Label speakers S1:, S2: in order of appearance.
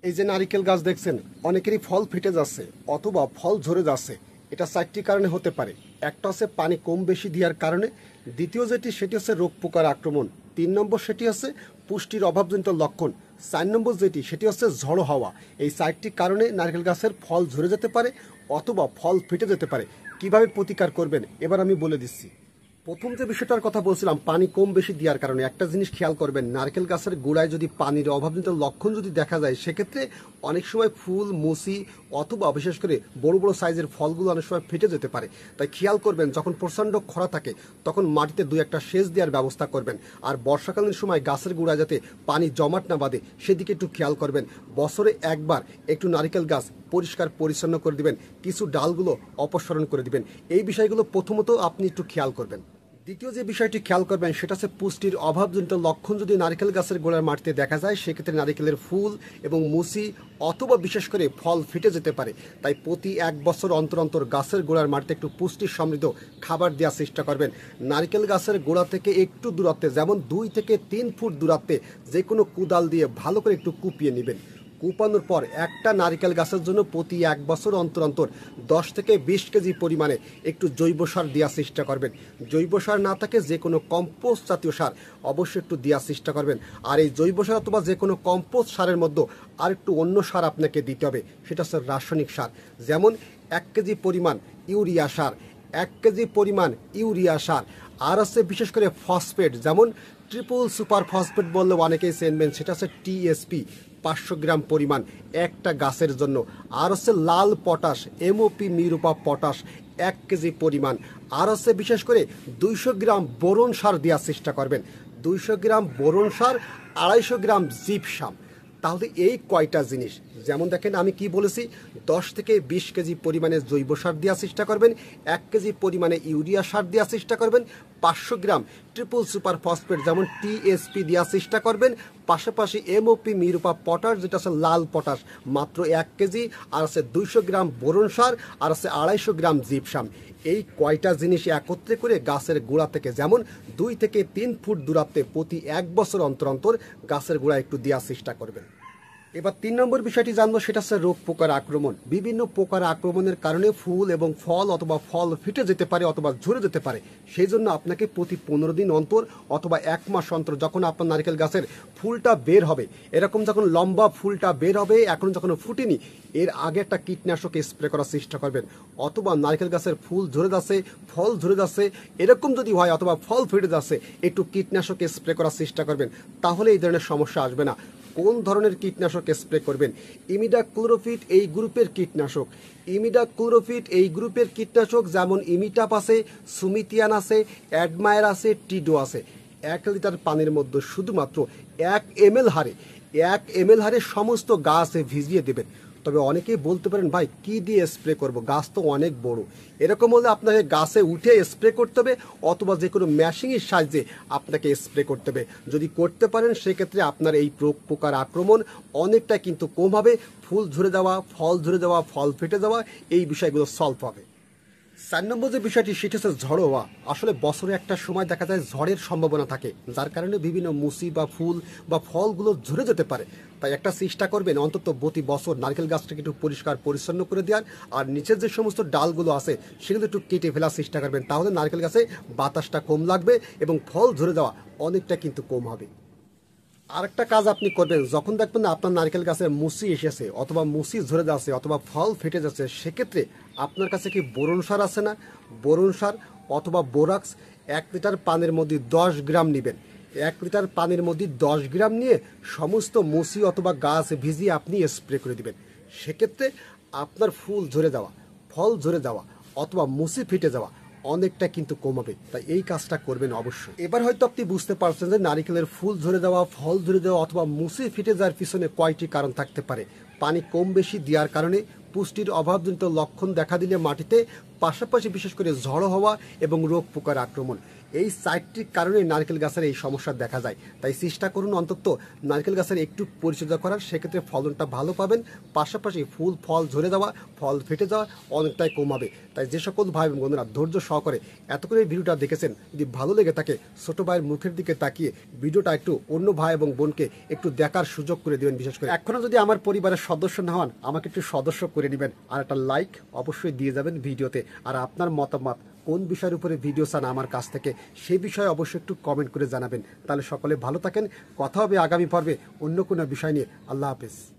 S1: এই যে নারিকেল গাছ দেখছেন, অনেকেরই ফল ফেটে যাচ্ছে অথবা ফল ঝরে যাচ্ছে। এটা চারটি কারণে হতে পারে। একটা হচ্ছে পানি কম বেশি দেওয়ার কারণে, দ্বিতীয় যেটি সেটি হচ্ছে রোগ পোকার আক্রমণ, 3 নম্বর সেটি হচ্ছে পুষ্টির অভাবজনিত লক্ষণ, 4 নম্বর যেটি সেটি হচ্ছে ঝড়ো হাওয়া। এই চারটি কারণে নারকেল গাছের ফল ঝরে যেতে পারে অথবা ফল ফেটে যেতে পারে। কিভাবে প্রতিকার করবেন এবার আমি বলে দিচ্ছি। প্রথম যে বিষয়টার কথা বলছিলাম পানি কম বেশি দেওয়ার কারণে, একটা জিনিস খেয়াল করবেন, নারকেল গাছের গোড়ায় যদি পানির অভাবজনিত লক্ষণ যদি দেখা যায়, সেক্ষেত্রে অনেক সময় ফুল মুসি অথবা বিশেষ করে বড় বড় সাইজের ফলগুলো অনেক সময় ফেটে যেতে পারে। তাই খেয়াল করবেন যখন প্রচণ্ড খরা থাকে তখন মাটিতে 2-1 সেচ দেওয়ার ব্যবস্থা করবেন। আর বর্ষাকালীন সময় গাছের গোড়ায় যাতে পানি জমাট না বাঁধে সেদিকে একটু খেয়াল করবেন। বছরে একবার একটু নারকেল গাছ পরিষ্কার পরিচ্ছন্ন করে দিবেন, কিছু ডালগুলো অপসারণ করে দিবেন। এই বিষয়গুলো প্রথমত আপনি একটু খেয়াল করবেন। দ্বিতীয় যে বিষয়টি খেয়াল করবেন সেটা হচ্ছে পুষ্টির অভাবজনিত লক্ষণ যদি নারকেল গাছের গোড়ার মাটিতে দেখা যায়, সেক্ষেত্রে নারকেলের ফুল এবং মুসি অথবা বিশেষ করে ফল ফেটে যেতে পারে। তাই প্রতি 1 বছর অন্তর অন্তর গাছের গোড়ার মাটিতে একটু পুষ্টি সমৃদ্ধ খাবার দেওয়ার চেষ্টা করবেন। নারকেল গাছের গোড়া থেকে একটু দূরত্বে, যেমন 2 থেকে 3 ফুট দূরত্বে যে কোনো কোদাল দিয়ে ভালো করে একটু কুপিয়ে নেবেন। কুপানোর পর একটা নারকেল গাছের জন্য প্রতি 1 বছর অন্তর অন্তর 10 থেকে 20 কেজি পরিমাণে একটু জৈব সার দেওয়ার চেষ্টা করবেন। জৈব সার না থাকে যে কোনো কম্পোস্ট জাতীয় সার অবশ্যই একটু দেওয়ার চেষ্টা করবেন। আর এই জৈব সার অথবা যে কোনো কম্পোস্ট সারের মধ্যে আর একটু অন্য সার আপনাকে দিতে হবে, সেটা হচ্ছে রাসায়নিক সার। যেমন 1 কেজি পরিমাণ ইউরিয়া সার, 1 কেজি পরিমাণ ইউরিয়া সার। আর হচ্ছে বিশেষ করে ফসফেট, যেমন ট্রিপল সুপার ফসফেট বললে অনেকেই চেনবেন, সেটা হচ্ছে টিএসপি 500 গ্রাম পরিমাণ একটা গাছের জন্য। আর হচ্ছে লাল পটাশ এমওপি মিরুপা পটাশ 1 কেজি পরিমাণ। আর হচ্ছে বিশেষ করে 200 গ্রাম বোরন সার দেওয়ার চেষ্টা করবেন। 200 গ্রাম বোরন সার, 250 গ্রাম জিপসাম। তাহলে এই কয়টা জিনিস, যেমন দেখেন আমি কি বলেছি, 10 থেকে 20 কেজি পরিমাণে জৈব সার দেওয়ার চেষ্টা করবেন, 1 কেজি পরিমাণে ইউরিয়া সার দেওয়ার চেষ্টা করবেন, 500 গ্রাম ট্রিপল সুপার ফসফেট যেমন টিএসপি দেওয়ার চেষ্টা করবেন, পাশাপাশি এমওপি মিরুপা পটাশ যেটা আছে লাল পটাশ মাত্র 1 কেজি, আর আছে 200 গ্রাম বোরন সার, আর আছে 250 গ্রাম জিপসাম। এই কয়টা জিনিস একত্রে করে গাছের গোড়া থেকে যেমন 2 থেকে 3 ফুট দূরত্বে প্রতি 1 বছর অন্তর অন্তর গাছের গোড়া একটু দেওয়ার চেষ্টা করবেন। এবার 3 নম্বর বিষয়টি জানবো, সেটা হচ্ছে রোগ পোকার আক্রমণ। বিভিন্ন পোকার আক্রমণের কারণে ফুল এবং ফল অথবা ফল ফেটে যেতে পারে অথবা ঝরে যেতে পারে। সেই জন্য আপনাকে প্রতি 15 দিন অন্তর অথবা 1 মাস অন্তর যখন আপনার নারকেল গাছের ফুলটা বের হবে, এরকম যখন লম্বা ফুলটা বের হবে, এখন যখন ফুটেনি, এর আগে একটা কীটনাশক স্প্রে করার চেষ্টা করবেন। অথবা নারকেল গাছের ফুল ঝরে যাচ্ছে, ফল ঝরে যাচ্ছে, এরকম যদি হয় অথবা ফল ফেটে যাচ্ছে, একটু কীটনাশক স্প্রে করার চেষ্টা করবেন। তাহলে এই ধরনের সমস্যা আসবে না। কোন ধরনের কীটনাশক স্প্রে করবেন? ইমিডাক্লোরোপিড এই গ্রুপের কীটনাশক। ইমিডাক্লোরোপিড এই গ্রুপের কীটনাশক যেমন ইমিটাপ আছে, সুমিতিয়ান আছে, অ্যাডমায়ার আছে, টিডো আছে। 1 লিটার পানির মধ্যে শুধুমাত্র 1 ml হারে সমস্ত গাছ ভিজিয়ে দেবেন। তবে অনেকেই বলতে পারেন, ভাই কি দিয়ে স্প্রে করব, গাছ তো অনেক বড়। এরকম হলে আপনাকে গাছে উঠে স্প্রে করতে হবে অথবা যে কোনো মেশিনের সাহায্যে আপনাকে স্প্রে করতে হবে। যদি করতে পারেন সেক্ষেত্রে আপনার এই পোকার আক্রমণ অনেকটা কিন্তু কম হবে। ফুল ঝরে যাওয়া, ফল ঝরে যাওয়া, ফল ফেটে যাওয়া, এই বিষয়গুলো সলভ হবে। 4 নম্বর যে বিষয়টি সেটা হচ্ছে ঝড় হওয়া। আসলে বছরে একটা সময় দেখা যায় ঝড়ের সম্ভাবনা থাকে, যার কারণে বিভিন্ন মুসি বা ফুল বা ফলগুলো ঝরে যেতে পারে। তাই একটা চেষ্টা করবেন অন্তত প্রতি বছর নারকেল গাছটাকে একটু পরিষ্কার পরিচ্ছন্ন করে দেওয়ার, আর নিচের যে সমস্ত ডালগুলো আছে সেগুলো একটু কেটে ফেলার চেষ্টা করবেন। তাহলে নারকেল গাছে বাতাসটা কম লাগবে এবং ফল ঝরে যাওয়া অনেকটা কিন্তু কম হবে। আরেকটা কাজ আপনি করবেন, যখন দেখবেন না আপনার নারকেল গাছে মুসি এসেছে অথবা মুসি ঝরে যাচ্ছে অথবা ফল ফেটে যাচ্ছে, সেক্ষেত্রে আপনার কাছে কি বোরন সার আছে না? বোরন সার অথবা বোরাক্স 1 লিটার পানির মধ্যে 10 গ্রাম নেবেন। 1 লিটার পানির মধ্যে 10 গ্রাম নিয়ে সমস্ত মুসি অথবা গাছ ভিজিয়ে আপনি স্প্রে করে দিবেন। সেক্ষেত্রে আপনার ফুল ঝরে যাওয়া, ফল ঝরে যাওয়া অথবা মুসি ফেটে যাওয়া অনেকটা কিন্তু কমাবে। তাই এই কাজটা করবেন অবশ্যই। এবার হয়তো আপনি বুঝতে পারছেন যে নারিকেলের ফুল ঝরে যাওয়া, ফল ঝরে যাওয়া অথবা মুসি ফেটে যাওয়ার পিছনে কয়টি কারণ থাকতে পারে। পানি কম বেশি দেওয়ার কারণে, পুষ্টির অভাবজনিত লক্ষণ দেখা দিলে মাটিতে, পাশাপাশি বিশেষ করে ঝড়ো হওয়া এবং রোগ পোকার আক্রমণ, এই 4টি কারণে নারকেল গাছের এই সমস্যা দেখা যায়। তাই চেষ্টা করুন অন্তত নারকেল গাছের একটু পরিচর্যা করার, সেক্ষেত্রে ফলনটা ভালো পাবেন, পাশাপাশি ফুল ফল ঝরে যাওয়া, ফল ফেটে যাওয়া অনেকটাই কমাবে। তাই যে সকল ভাই এবং বোনেরা ধৈর্য সহকারে এতক্ষণ এই ভিডিওটা দেখেছেন, যদি ভালো লেগে থাকে ছোট ভাইয়ের মুখের দিকে তাকিয়ে ভিডিওটা একটু অন্য ভাই এবং বোনকে একটু দেখার সুযোগ করে দেবেন। বিশেষ করে এখনও যদি আমার পরিবারের সদস্য না হন, আমাকে একটু সদস্য করে নেবেন, আর একটা লাইক অবশ্যই দিয়ে যাবেন ভিডিওতে। আর আপনার মতামত কোন বিষয়ের উপরে ভিডিও চান আমার কাছ থেকে, সেই বিষয়ে অবশ্যই একটু কমেন্ট করে জানাবেন। তাহলে সকলে ভালো থাকেন, কথা হবে আগামী পর্বে অন্য কোনো বিষয় নিয়ে। আল্লাহ হাফেজ।